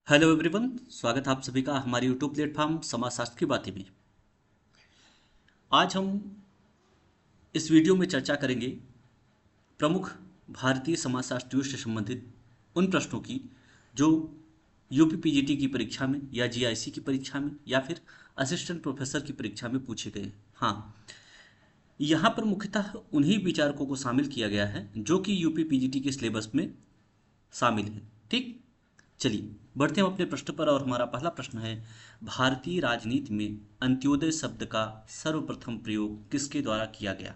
Hello everyone, स्वागत है आप सभी का हमारे यूट्यूब प्लेटफॉर्म समाजशास्त्र की बातें में। आज हम इस वीडियो में चर्चा करेंगे प्रमुख भारतीय समाजशास्त्रियों से संबंधित उन प्रश्नों की जो यूपी पीजीटी की परीक्षा में या जीआईसी की परीक्षा में या फिर असिस्टेंट प्रोफेसर की परीक्षा में पूछे गए। हाँ, यहाँ पर मुख्यतः उन्हीं विचारकों को शामिल किया गया है जो कि यूपी पीजीटी के सिलेबस में शामिल है। ठीक, चलिए बढ़ते हैं अपने प्रश्न पर। और हमारा पहला प्रश्न है, भारतीय राजनीति में अंत्योदय शब्द का सर्वप्रथम प्रयोग किसके द्वारा किया गया?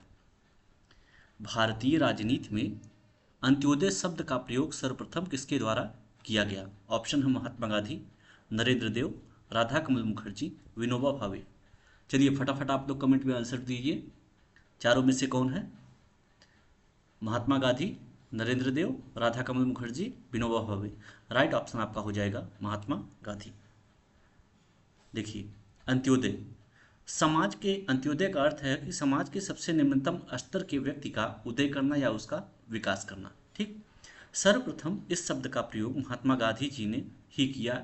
भारतीय राजनीति में अंत्योदय शब्द का प्रयोग सर्वप्रथम किसके द्वारा किया गया? ऑप्शन है महात्मा गांधी, नरेंद्र देव, राधा कमल मुखर्जी, विनोबा भावे। चलिए फटाफट आप लोग कमेंट में आंसर दीजिए, चारों में से कौन है? महात्मा गांधी, नरेंद्र देव, राधा कमल मुखर्जी, विनोबा भावे। राइट ऑप्शन आपका हो जाएगा महात्मा गांधी। देखिए, अंत्योदय, समाज के अंत्योदय का अर्थ है कि समाज के सबसे निम्नतम स्तर के व्यक्ति का उदय करना या उसका विकास करना। ठीक, सर्वप्रथम इस शब्द का प्रयोग महात्मा गांधी जी ने ही किया।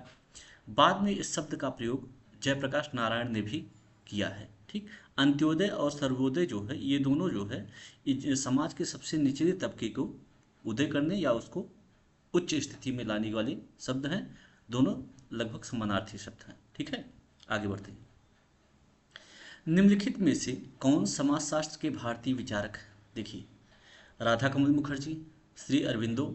बाद में इस शब्द का प्रयोग जयप्रकाश नारायण ने भी किया है। ठीक, अंत्योदय और सर्वोदय जो है, ये दोनों जो है समाज के सबसे निचले तबके को उदय करने या उसको उच्च स्थिति में लाने वाले शब्द हैं। दोनों लगभग समानार्थी शब्द हैं। ठीक है, आगे बढ़ते हैं। निम्नलिखित में से कौन समाजशास्त्र के भारतीय विचारक हैं? देखिए, राधा कमल मुखर्जी, श्री अरविंदो,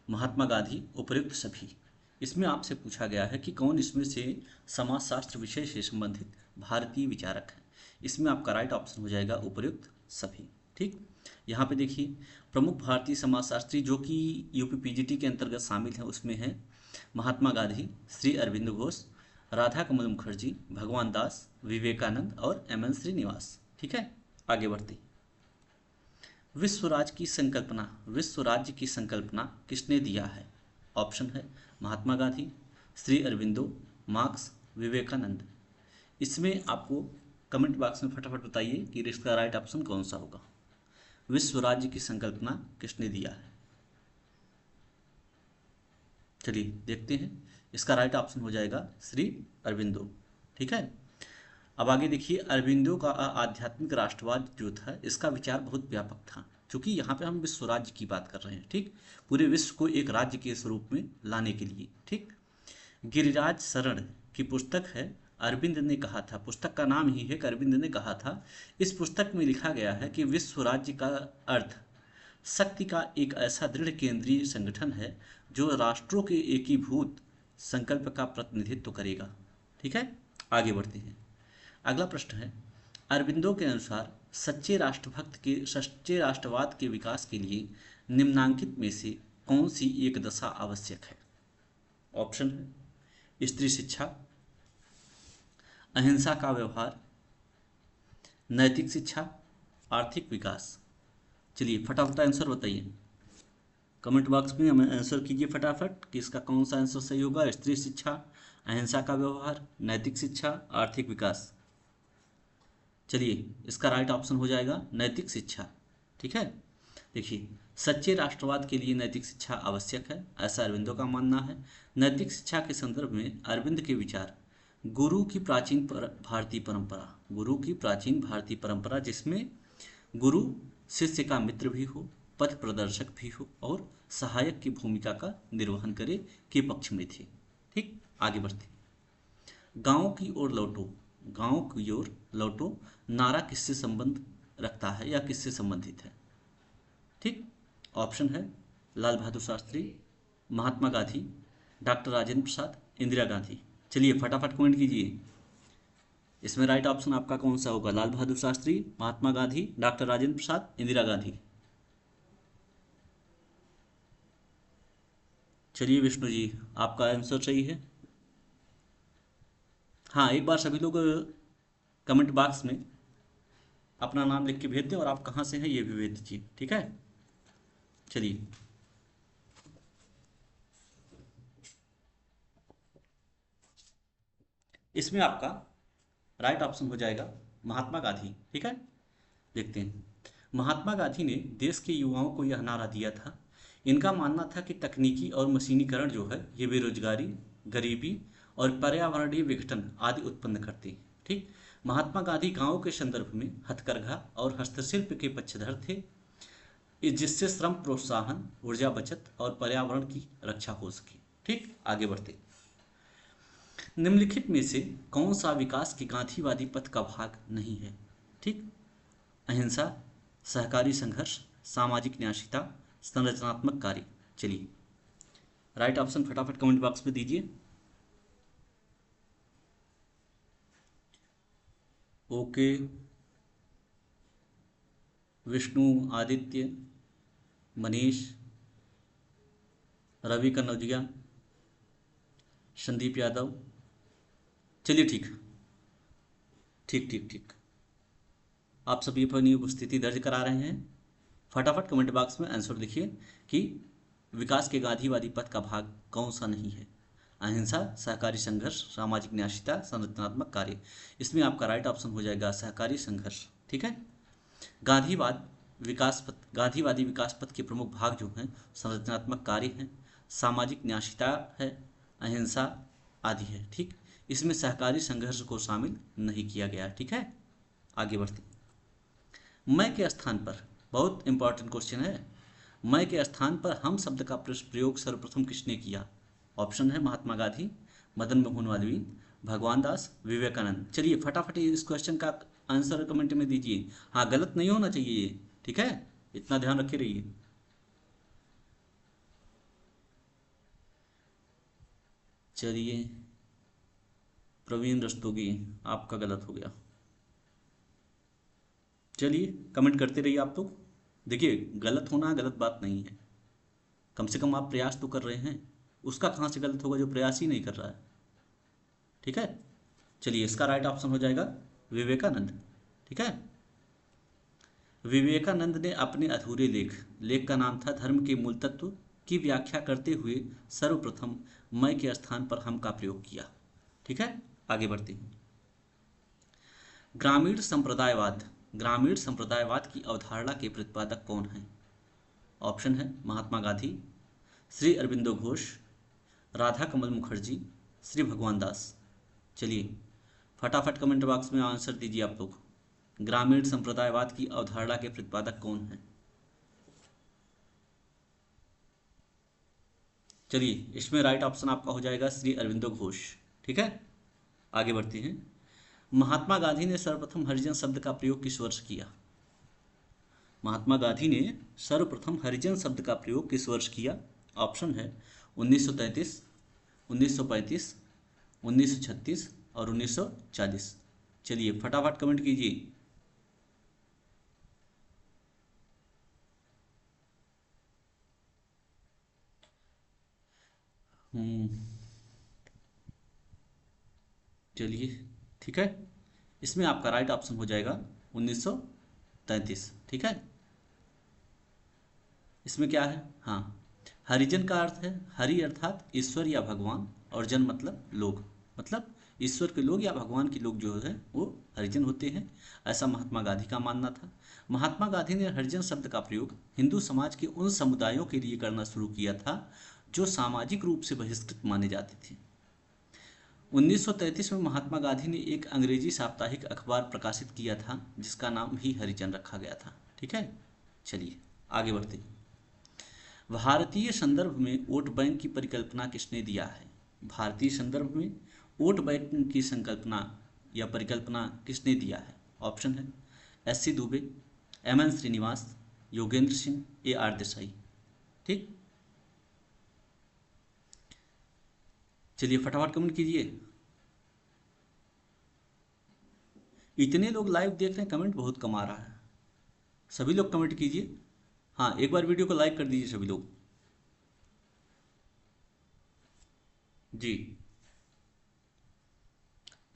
महात्मा गांधी, उपर्युक्त सभी। इसमें आपसे पूछा गया है कि कौन इसमें से समाजशास्त्र विषय से संबंधित भारतीय विचारक हैं। इसमें आपका राइट ऑप्शन हो जाएगा उपर्युक्त सभी। ठीक, यहाँ पे देखिए, प्रमुख भारतीय समाजशास्त्री जो कि यूपी पीजीटी के अंतर्गत शामिल हैं उसमें हैं महात्मा गांधी, श्री अरविंद घोष, राधा कमल मुखर्जी, भगवान दास, विवेकानंद और एम.एन. श्रीनिवास। ठीक है, आगे बढ़ते हैं। विश्व राज्य की संकल्पना किसने दिया है? ऑप्शन है महात्मा गांधी, श्री अरविंदो, मार्क्स, विवेकानंद। इसमें आपको कमेंट बॉक्स में फटाफट बताइए कि इसका राइट ऑप्शन कौन सा होगा। विश्व राज्य की संकल्पना किसने दिया है? चलिए देखते हैं, इसका राइट ऑप्शन हो जाएगा श्री अरविंदो। ठीक है, अब आगे देखिए, अरविंदो का आध्यात्मिक राष्ट्रवाद जो था, इसका विचार बहुत व्यापक था, क्योंकि यहाँ पे हम विश्व राज्य की बात कर रहे हैं। ठीक, पूरे विश्व को एक राज्य के स्वरूप में लाने के लिए। ठीक, गिरिराज शरण की पुस्तक है, अरविंद ने कहा था, पुस्तक का नाम ही है कि अरविंद ने कहा था। इस पुस्तक में लिखा गया है कि विश्व राज्य का अर्थ शक्ति का एक ऐसा दृढ़ केंद्रीय संगठन है जो राष्ट्रों के एकीभूत संकल्प का प्रतिनिधित्व करेगा। ठीक है, आगे बढ़ते हैं। अगला प्रश्न है, अरविंदो के अनुसार सच्चे राष्ट्रवाद के विकास के लिए निम्नांकित में से कौन सी एक दशा आवश्यक है? ऑप्शन है स्त्री शिक्षा, अहिंसा का व्यवहार, नैतिक शिक्षा, आर्थिक विकास। चलिए फटाफट आंसर बताइए, कमेंट बॉक्स में हमें आंसर कीजिए फटाफट कि इसका कौन सा आंसर सही होगा। स्त्री शिक्षा, अहिंसा का व्यवहार, नैतिक शिक्षा, आर्थिक विकास। चलिए, इसका राइट ऑप्शन हो जाएगा नैतिक शिक्षा। ठीक है, देखिए, सच्चे राष्ट्रवाद के लिए नैतिक शिक्षा आवश्यक है, ऐसा अरविंदो का मानना है। नैतिक शिक्षा के संदर्भ में अरविंद के विचार गुरु की भारतीय परंपरा, गुरु की प्राचीन भारतीय परंपरा जिसमें गुरु शिष्य का मित्र भी हो, पथ प्रदर्शक भी हो और सहायक की भूमिका का निर्वहन करे के पक्ष में थे। ठीक, आगे बढ़ते, गांव की ओर लौटो, गांव की ओर लौटो नारा किससे संबंध रखता है या किससे संबंधित है? ठीक, ऑप्शन है लाल बहादुर शास्त्री, महात्मा गांधी, डॉक्टर राजेंद्र प्रसाद, इंदिरा गांधी। चलिए फटाफट कमेंट कीजिए, इसमें राइट ऑप्शन आपका कौन सा होगा? लाल बहादुर शास्त्री, महात्मा गांधी, डॉक्टर राजेंद्र प्रसाद, इंदिरा गांधी। चलिए विष्णु जी, आपका आंसर सही है। हाँ, एक बार सभी लोग कमेंट बॉक्स में अपना नाम लिख के भेज दें और आप कहाँ से हैं ये भी भेज दीजिए। ठीक है, चलिए, इसमें आपका राइट ऑप्शन हो जाएगा महात्मा गांधी। ठीक है, देखते हैं। महात्मा गांधी ने देश के युवाओं को यह नारा दिया था। इनका मानना था कि तकनीकी और मशीनीकरण जो है ये बेरोजगारी गरीबी और पर्यावरणीय विघटन आदि उत्पन्न करती है। ठीक, महात्मा गांधी गांवों के संदर्भ में हथकरघा और हस्तशिल्प के पक्षधर थे, जिससे श्रम प्रोत्साहन, ऊर्जा बचत और पर्यावरण की रक्षा हो सके। ठीक, आगे बढ़ते। निम्नलिखित में से कौन सा विकास के गांधीवादी पथ का भाग नहीं है? ठीक, अहिंसा, सहकारी संघर्ष, सामाजिक न्यायशीलता, संरचनात्मक कार्य। चलिए राइट ऑप्शन फटाफट कमेंट बॉक्स में दीजिए। ओके, विष्णु, आदित्य, मनीष, रवि कन्नौजिया, संदीप यादव। चलिए ठीक ठीक ठीक ठीक, आप सभी अपनी उपस्थिति दर्ज करा रहे हैं। फटाफट कमेंट बॉक्स में आंसर लिखिए कि विकास के गांधीवादी पथ का भाग कौन सा नहीं है? अहिंसा, सहकारी संघर्ष, सामाजिक न्यायशीलता, संरचनात्मक कार्य। इसमें आपका राइट ऑप्शन हो जाएगा सहकारी संघर्ष। ठीक है, गांधीवादी विकास पथ के प्रमुख भाग जो हैं संरचनात्मक कार्य हैं, सामाजिक न्यायशीलता है, अहिंसा आदि है। ठीक, इसमें सहकारी संघर्ष को शामिल नहीं किया गया। ठीक है, आगे बढ़ते। मैं के स्थान पर, बहुत इंपॉर्टेंट क्वेश्चन है, मैं के स्थान पर हम शब्द का प्रयोग सर्वप्रथम किसने किया? ऑप्शन है महात्मा गांधी, मदन मोहन मालवीय, भगवान दास, विवेकानंद। चलिए फटाफट इस क्वेश्चन का आंसर कमेंट में दीजिए। हाँ, गलत नहीं होना चाहिए ये, ठीक है, इतना ध्यान रखे रहिए। चलिए प्रवीण रस्तोगी, आपका गलत हो गया। चलिए कमेंट करते रहिए आप लोग। देखिए गलत होना गलत बात नहीं है, कम से कम आप प्रयास तो कर रहे हैं, उसका कहाँ से गलत होगा जो प्रयास ही नहीं कर रहा है। ठीक है, चलिए इसका राइट ऑप्शन हो जाएगा विवेकानंद। ठीक है, विवेकानंद ने अपने अधूरे लेख का नाम था धर्म के मूल तत्व की व्याख्या करते हुए सर्वप्रथम मैं के स्थान पर हम का प्रयोग किया। ठीक है, आगे बढ़ते हैं। ग्रामीण संप्रदायवाद की अवधारणा के प्रतिपादक कौन हैं? ऑप्शन है महात्मा गांधी, श्री अरविंदो घोष, राधा कमल मुखर्जी, श्री भगवान दास। चलिए फटाफट कमेंट बॉक्स में आंसर दीजिए आप लोग। ग्रामीण संप्रदायवाद की अवधारणा के प्रतिपादक कौन हैं? चलिए इसमें राइट ऑप्शन आपका हो जाएगा श्री अरविंदो घोष। ठीक है, आगे बढ़ते हैं। महात्मा गांधी ने सर्वप्रथम हरिजन शब्द का प्रयोग किस वर्ष किया? महात्मा गांधी ने सर्वप्रथम हरिजन शब्द का प्रयोग किस वर्ष किया? ऑप्शन है 1933, 1935, 1936 और 1940। चलिए फटाफट कमेंट कीजिए। चलिए ठीक है, इसमें आपका राइट ऑप्शन हो जाएगा 1933। ठीक है, इसमें क्या है? हाँ, हरिजन का अर्थ है हरि अर्थात ईश्वर या भगवान, और जन मतलब लोग, मतलब ईश्वर के लोग या भगवान के लोग जो है वो हरिजन होते हैं, ऐसा महात्मा गांधी का मानना था। महात्मा गांधी ने हरिजन शब्द का प्रयोग हिंदू समाज के उन समुदायों के लिए करना शुरू किया था जो सामाजिक रूप से बहिष्कृत माने जाते थे। 1933 में महात्मा गांधी ने एक अंग्रेजी साप्ताहिक अखबार प्रकाशित किया था जिसका नाम भी हरिजन रखा गया था। ठीक है, चलिए आगे बढ़ते हैं। भारतीय संदर्भ में वोट बैंक की परिकल्पना किसने दिया है? भारतीय संदर्भ में वोट बैंक की संकल्पना या परिकल्पना किसने दिया है? ऑप्शन है S C. Dube, M N. Srinivas, Yogendra Singh, A R. Desai. ठीक, चलिए फटाफट कमेंट कीजिए। इतने लोग लाइव देख रहे हैं, कमेंट बहुत कम आ रहा है, सभी लोग कमेंट कीजिए। हाँ, एक बार वीडियो को लाइक कर दीजिए सभी लोग जी।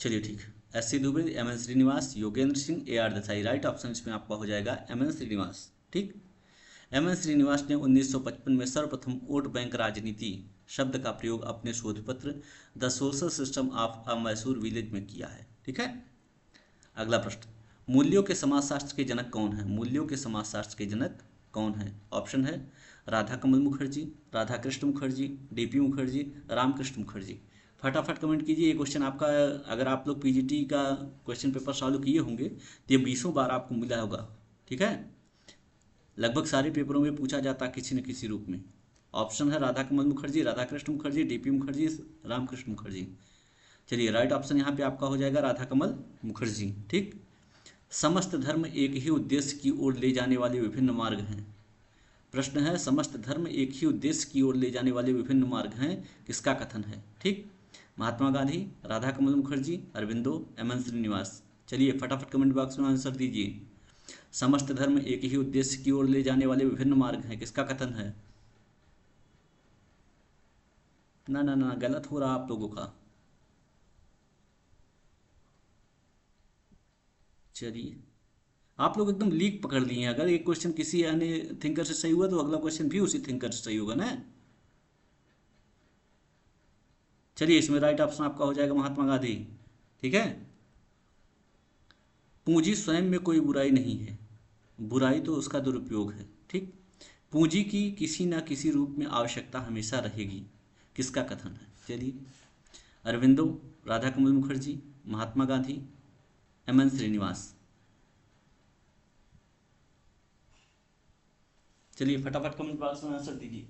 चलिए ठीक, S C. Dube, M N. Srinivas, Yogendra Singh, A R. Desai. Right option इसमें आपका हो जाएगा एम.एन. श्रीनिवास। ठीक, एम.एन. श्रीनिवास ने 1955 में सर्वप्रथम वोट बैंक राजनीति शब्द का प्रयोग अपने शोध पत्र the social system of a Mysore village में किया है। ठीक है, अगला प्रश्न, मूल्यों के समाजशास्त्र के जनक कौन है? मूल्यों के समाजशास्त्र के जनक कौन है? ऑप्शन है राधा कमल मुखर्जी, राधा कृष्ण मुखर्जी, डी.पी. मुखर्जी, रामकृष्ण मुखर्जी। फटाफट कमेंट कीजिए। ये क्वेश्चन आपका, अगर आप लोग पीजीटी का क्वेश्चन पेपर सॉल्व किए होंगे तो ये 20 बार आपको मिला होगा। ठीक है, लगभग सारे पेपरों में पूछा जाता है किसी न किसी रूप में। ऑप्शन है राधा कमल मुखर्जी, राधा कृष्ण मुखर्जी, डीपी मुखर्जी, रामकृष्ण मुखर्जी। चलिए राइट ऑप्शन यहाँ पे आपका हो जाएगा राधा कमल मुखर्जी। ठीक, समस्त धर्म एक ही उद्देश्य की ओर ले जाने वाले विभिन्न मार्ग हैं। प्रश्न है, समस्त धर्म एक ही उद्देश्य की ओर ले जाने वाले विभिन्न मार्ग हैं, किसका कथन है? ठीक, महात्मा गांधी, राधा कमल मुखर्जी, अरविंदो, एम एन श्रीनिवास। चलिए फटाफट कमेंट बॉक्स में आंसर दीजिए। समस्त धर्म एक ही उद्देश्य की ओर ले जाने वाले विभिन्न मार्ग हैं, किसका कथन है? ना ना ना, गलत हो रहा आप लोगों का। चलिए, आप लोग एकदम लीक पकड़ लिए हैं। अगर एक क्वेश्चन किसी अन्य थिंकर से सही हुआ तो अगला क्वेश्चन भी उसी थिंकर से सही होगा ना। चलिए, इसमें राइट ऑप्शन आपका हो जाएगा महात्मा गांधी। ठीक है, पूंजी स्वयं में कोई बुराई नहीं है, बुराई तो उसका दुरुपयोग है। ठीक, पूंजी की किसी न किसी रूप में आवश्यकता हमेशा रहेगी, किसका कथन है? चलिए, अरविंदो, राधा कमल मुखर्जी, महात्मा गांधी, एम एन श्रीनिवास। चलिए फटाफट कमेंट बॉक्स में आंसर दीजिए।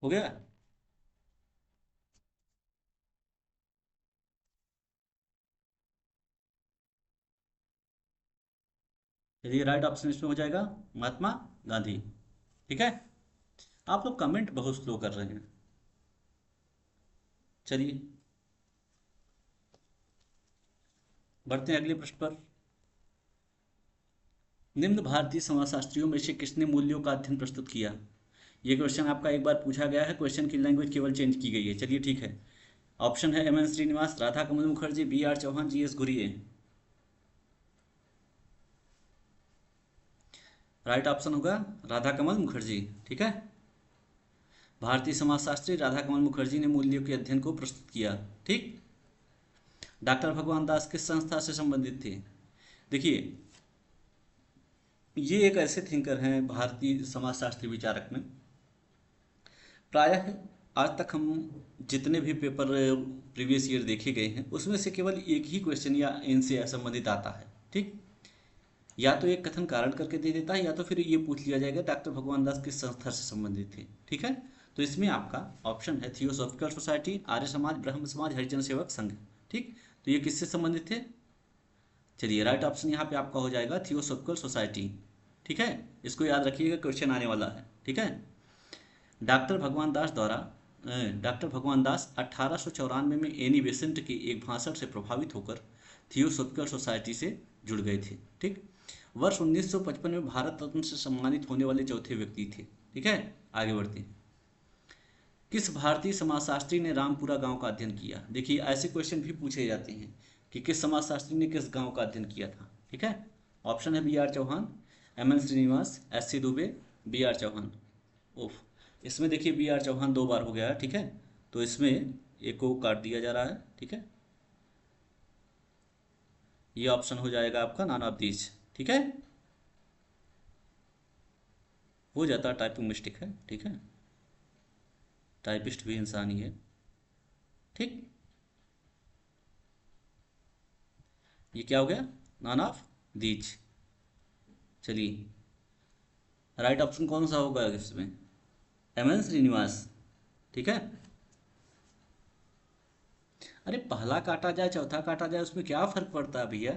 हो गया? चलिए राइट ऑप्शन इसमें हो जाएगा महात्मा गांधी। ठीक है, आप लोग कमेंट बहुत स्लो कर रहे हैं। चलिए बढ़ते हैं अगले प्रश्न पर। निम्न भारतीय समाजशास्त्रियों में से किसने मूल्यों का अध्ययन प्रस्तुत किया? ये क्वेश्चन आपका एक बार पूछा गया है, क्वेश्चन की लैंग्वेज केवल चेंज की गई है। चलिए ठीक है, ऑप्शन है M N Srinivas, Radha Kamal Mukherjee, B R Chauhan, G S Ghurye. Right option होगा राधा कमल मुखर्जी। ठीक है, भारतीय समाजशास्त्री राधा कमल मुखर्जी ने मूल्यों के अध्ययन को प्रस्तुत किया। ठीक, डॉक्टर भगवान दास किस संस्था से संबंधित थे? देखिए, ये एक ऐसे थिंकर हैं भारतीय समाजशास्त्री विचारक में, प्रायः आज तक हम जितने भी पेपर प्रीवियस ईयर देखे गए हैं उसमें से केवल एक ही क्वेश्चन या इनसे संबंधित आता है। ठीक, या तो एक कथन कारण करके दे देता है या तो फिर ये पूछ लिया जाएगा डॉक्टर भगवान दास किस संस्था से संबंधित थे। ठीक है, तो इसमें आपका ऑप्शन है थियोसॉफिकल सोसाइटी, आर्य समाज, ब्रह्म समाज, हरिजन सेवक संघ। ठीक, तो ये किससे संबंधित थे? चलिए राइट ऑप्शन यहाँ पे आपका हो जाएगा थियोसॉफिकल सोसाइटी। ठीक है, इसको याद रखिएगा, क्वेश्चन आने वाला है। ठीक है, डॉक्टर भगवान दास द्वारा डॉक्टर भगवान दास 1894 में एनी बेसेंट के एक भाषण से प्रभावित होकर थियोसॉफिकल सोसाइटी से जुड़ गए थे। ठीक, वर्ष 1955 में भारत रत्न से सम्मानित होने वाले चौथे व्यक्ति थे। ठीक है, आगे बढ़ते हैं। किस भारतीय समाजशास्त्री ने रामपुरा गांव का अध्ययन किया? देखिए, ऐसे क्वेश्चन भी पूछे जाते हैं कि किस समाजशास्त्री ने किस गांव का अध्ययन किया था। ठीक है, ऑप्शन है B R Chauhan, M N Srinivas, S C Dubey, B R Chauhan. ओफ, इसमें देखिए बी आर चौहान दो बार हो गया है। ठीक है, तो इसमें एक को काट दिया जा रहा है। ठीक है, ये ऑप्शन हो जाएगा आपका नान ऑफ दीज। ठीक है, हो जाता है, टाइपिंग मिस्टेक है। ठीक है, टाइपिस्ट भी इंसान ही है। ठीक, ये क्या हो गया? None of these. चलिए, राइट ऑप्शन कौन सा होगा इसमें? M N Srinivas. ठीक है, अरे पहला काटा जाए चौथा काटा जाए उसमें क्या फर्क पड़ता है भैया?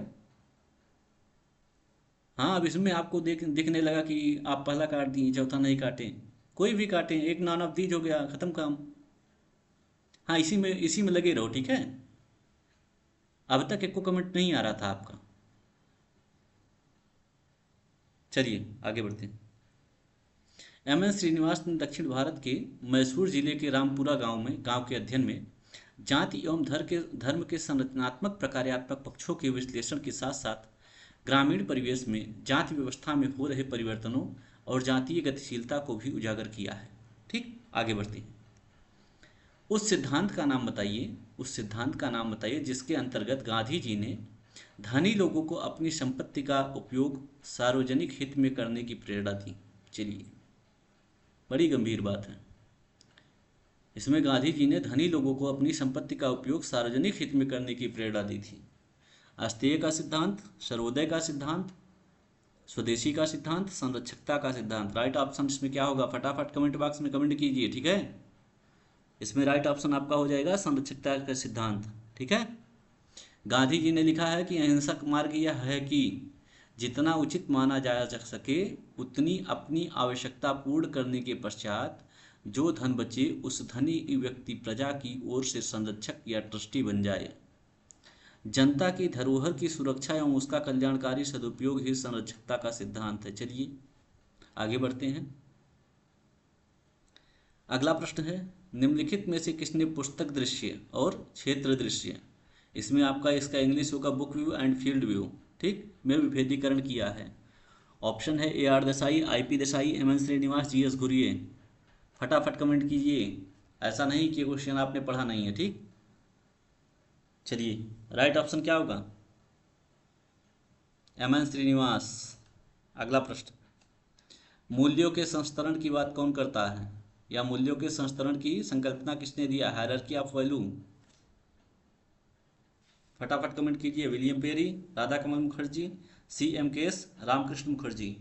हाँ, अब इसमें आपको दिखने लगा कि आप पहला काट दिए चौथा नहीं काटे। कोई भी काटें, एक नॉन ऑफ दीज हो गया, खत्म काम। हाँ, इसी में लगे रहो। ठीक है, अब तक एक को कमेंट नहीं आ रहा था आपका। चलिए आगे बढ़ते हैं। एम एन श्रीनिवास ने दक्षिण भारत के मैसूर जिले के रामपुरा गांव के अध्ययन में जाति एवं धर्म के संरचनात्मक प्रकार्यात्मक पक्षों के विश्लेषण के साथ साथ ग्रामीण परिवेश में जाति व्यवस्था में हो रहे परिवर्तनों और जातीय गतिशीलता को भी उजागर किया है। ठीक, आगे बढ़ते हैं। उस सिद्धांत का नाम बताइए, उस सिद्धांत का नाम बताइए जिसके अंतर्गत गांधी जी ने धनी लोगों को अपनी संपत्ति का उपयोग सार्वजनिक हित में करने की प्रेरणा दी। चलिए, बड़ी गंभीर बात है। इसमें गांधी जी ने धनी लोगों को अपनी संपत्ति का उपयोग सार्वजनिक हित में करने की प्रेरणा दी थी। अस्तेय का सिद्धांत, सर्वोदय का सिद्धांत, स्वदेशी का सिद्धांत, संरक्षकता का सिद्धांत। राइट ऑप्शन इसमें क्या होगा, फटाफट कमेंट बॉक्स में कमेंट कीजिए, ठीक है। इसमें राइट ऑप्शन आपका हो जाएगा संरक्षकता का सिद्धांत, ठीक है। गांधी जी ने लिखा है कि अहिंसक मार्ग यह है कि जितना उचित माना जा सके उतनी अपनी आवश्यकता पूर्ण करने के पश्चात जो धन बचे उस धनी व्यक्ति प्रजा की ओर से संरक्षक या ट्रस्टी बन जाए। जनता की धरोहर की सुरक्षा एवं उसका कल्याणकारी सदुपयोग ही संरक्षकता का सिद्धांत है। चलिए आगे बढ़ते हैं। अगला प्रश्न है, निम्नलिखित में से किसने पुस्तक दृश्य और क्षेत्र दृश्य, इसमें आपका इसका इंग्लिश होगा book view and field view, ठीक, में विभेदीकरण किया है। ऑप्शन है A R Desai, I P Desai, M N Srinivas, G S Ghurye. फटाफट कमेंट कीजिए, ऐसा नहीं कि क्वेश्चन आपने पढ़ा नहीं है, ठीक। चलिए राइट ऑप्शन क्या होगा, एम एन श्रीनिवास। अगला प्रश्न, मूल्यों के संस्तरण की बात कौन करता है, या मूल्यों के संस्तरण की संकल्पना किसने दिया, हायरार्की ऑफ वैल्यू। फटाफट कमेंट कीजिए, William peri, Radha Kamal Mukherjee, C M के एस, रामकृष्ण मुखर्जी।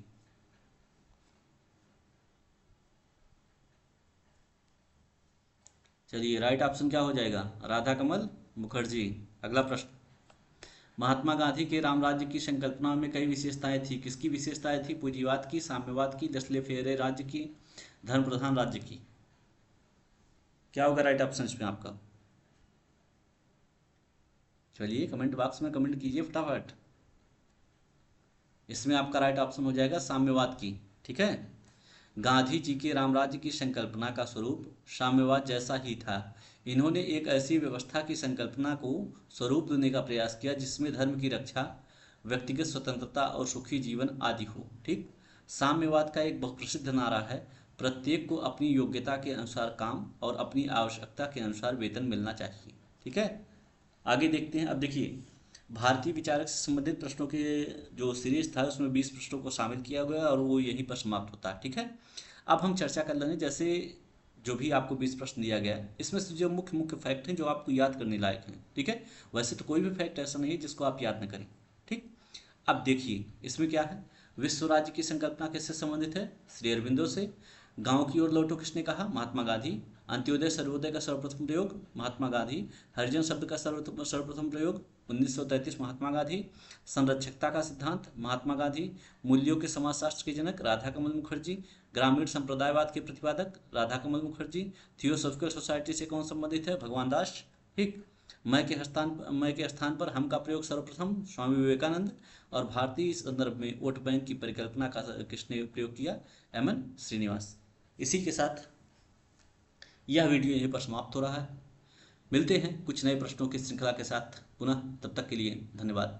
चलिए राइट ऑप्शन क्या हो जाएगा, राधा कमल मुखर्जी। अगला प्रश्न, महात्मा गांधी के रामराज्य की संकल्पना में कई विशेषताएं थी, किसकी विशेषताएं थी, पूंजीवाद की, साम्यवाद की, लसले फेरे राज्य की, धर्म प्रधान राज्य की। क्या होगा राइट ऑप्शन इसमें आपका, चलिए कमेंट बॉक्स में कमेंट कीजिए फटाफट। इसमें आपका राइट ऑप्शन हो जाएगा साम्यवाद की, ठीक है। गांधी जी के रामराज्य की संकल्पना का स्वरूप साम्यवाद जैसा ही था। इन्होंने एक ऐसी व्यवस्था की संकल्पना को स्वरूप देने का प्रयास किया जिसमें धर्म की रक्षा, व्यक्तिगत स्वतंत्रता और सुखी जीवन आदि हो, ठीक। साम्यवाद का एक बहुत प्रसिद्ध नारा है, प्रत्येक को अपनी योग्यता के अनुसार काम और अपनी आवश्यकता के अनुसार वेतन मिलना चाहिए, ठीक है। आगे देखते हैं। अब देखिए, भारतीय विचारक से संबंधित प्रश्नों के जो सीरीज था उसमें 20 प्रश्नों को शामिल किया गया और वो यहीं पर समाप्त होता है, ठीक है। अब हम चर्चा कर लेंगे, जैसे जो भी आपको 20 प्रश्न दिया गया है इसमें से जो मुख्य मुख्य फैक्ट हैं जो आपको याद करने लायक हैं, ठीक है। वैसे तो कोई भी फैक्ट ऐसा नहीं है जिसको आप याद न करें, ठीक। अब देखिए इसमें क्या है, विश्व राज्य की संकल्पना किससे संबंधित है, श्री अरविंदो से। गांव की ओर लौटो किसने कहा, महात्मा गांधी। अंत्योदय सर्वोदय का सर्वप्रथम प्रयोग, महात्मा गांधी। हरिजन शब्द का सर्वप्रथम प्रयोग, 1933, महात्मा गांधी। संरक्षकता का सिद्धांत, महात्मा गांधी। मूल्यों के समाजशास्त्र के जनक, राधा कमल मुखर्जी। ग्रामीण संप्रदायवाद के प्रतिपादक, राधा कमल मुखर्जी। थियोसॉफिकल सोसाइटी से कौन संबंधित है, भगवान दास, ठीक। मैं के स्थान पर हम का प्रयोग सर्वप्रथम, स्वामी विवेकानंद। और भारतीय संदर्भ में वोट बैंक की परिकल्पना का किसने प्रयोग किया, एम एन श्रीनिवास। इसी के साथ यह वीडियो यहीं पर समाप्त हो रहा है। मिलते हैं कुछ नए प्रश्नों की श्रृंखला के साथ पुनः, तब तक के लिए धन्यवाद।